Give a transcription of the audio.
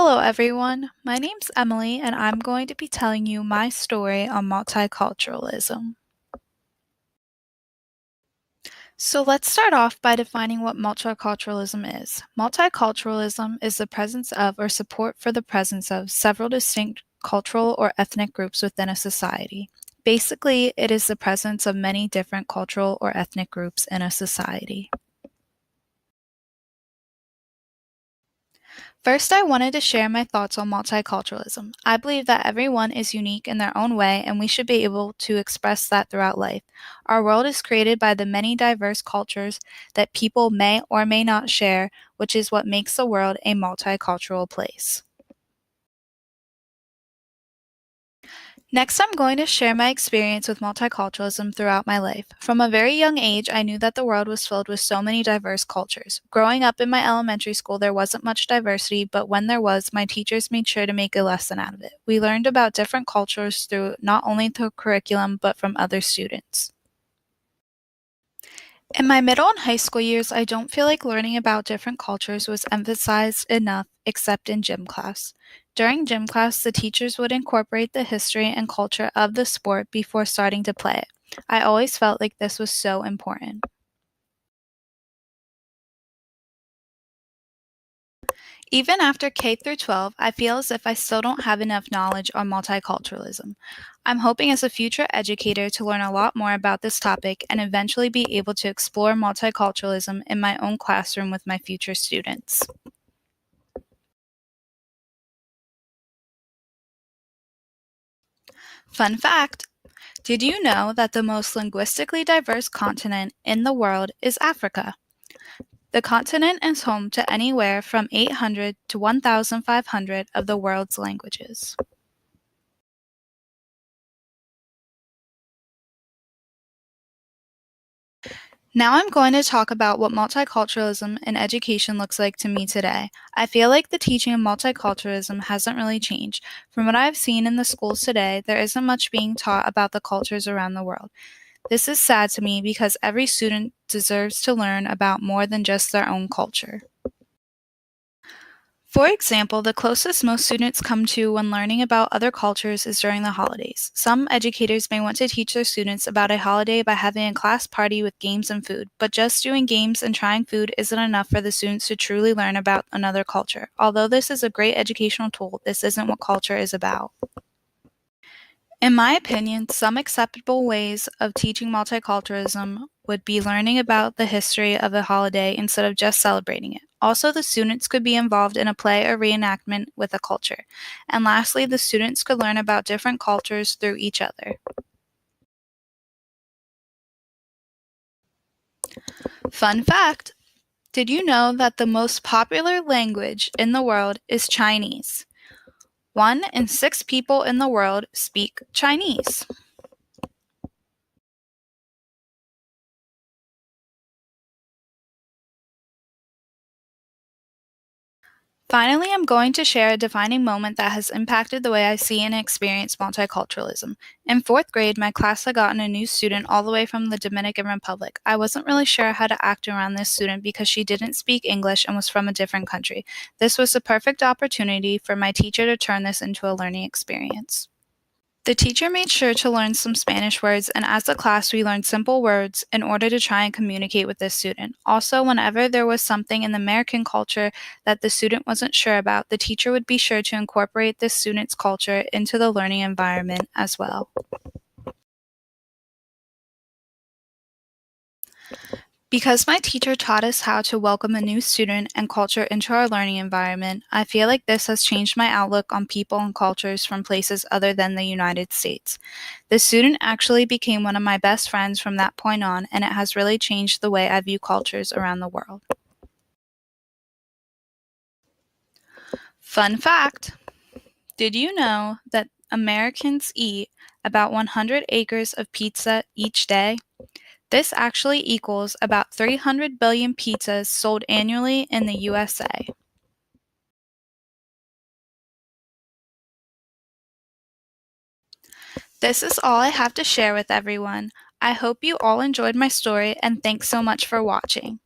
Hello, everyone. My name's Emily, and I'm going to be telling you my story on multiculturalism. So, let's start off by defining what multiculturalism is. Multiculturalism is the presence of or support for the presence of several distinct cultural or ethnic groups within a society. Basically, it is the presence of many different cultural or ethnic groups in a society. First, I wanted to share my thoughts on multiculturalism. I believe that everyone is unique in their own way, and we should be able to express that throughout life. Our world is created by the many diverse cultures that people may or may not share, which is what makes the world a multicultural place. Next, I'm going to share my experience with multiculturalism throughout my life. From a very young age, I knew that the world was filled with so many diverse cultures. Growing up in my elementary school, there wasn't much diversity, but when there was, my teachers made sure to make a lesson out of it. We learned about different cultures through not only the curriculum, but from other students. In my middle and high school years, I don't feel like learning about different cultures was emphasized enough except in gym class. During gym class, the teachers would incorporate the history and culture of the sport before starting to play it. I always felt like this was so important. Even after K through 12, I feel as if I still don't have enough knowledge on multiculturalism. I'm hoping as a future educator to learn a lot more about this topic and eventually be able to explore multiculturalism in my own classroom with my future students. Fun fact: did you know that the most linguistically diverse continent in the world is Africa? The continent is home to anywhere from 800 to 1,500 of the world's languages. Now I'm going to talk about what multiculturalism in education looks like to me today. I feel like the teaching of multiculturalism hasn't really changed. From what I've seen in the schools today, there isn't much being taught about the cultures around the world. This is sad to me because every student deserves to learn about more than just their own culture. For example, the closest most students come to when learning about other cultures is during the holidays. Some educators may want to teach their students about a holiday by having a class party with games and food, but just doing games and trying food isn't enough for the students to truly learn about another culture. Although this is a great educational tool, this isn't what culture is about. In my opinion, some acceptable ways of teaching multiculturalism would be learning about the history of a holiday instead of just celebrating it. Also, the students could be involved in a play or reenactment with a culture. And lastly, the students could learn about different cultures through each other. Fun fact: did you know that the most popular language in the world is Chinese? 1 in 6 people in the world speak Chinese. Finally, I'm going to share a defining moment that has impacted the way I see and experience multiculturalism. In fourth grade, my class had gotten a new student all the way from the Dominican Republic. I wasn't really sure how to act around this student because she didn't speak English and was from a different country. This was the perfect opportunity for my teacher to turn this into a learning experience. The teacher made sure to learn some Spanish words, and as a class, we learned simple words in order to try and communicate with this student. Also, whenever there was something in the American culture that the student wasn't sure about, the teacher would be sure to incorporate this student's culture into the learning environment as well. Because my teacher taught us how to welcome a new student and culture into our learning environment, I feel like this has changed my outlook on people and cultures from places other than the United States. This student actually became one of my best friends from that point on, and it has really changed the way I view cultures around the world. Fun fact: did you know that Americans eat about 100 acres of pizza each day? This actually equals about 300 billion pizzas sold annually in the USA. This is all I have to share with everyone. I hope you all enjoyed my story, and thanks so much for watching.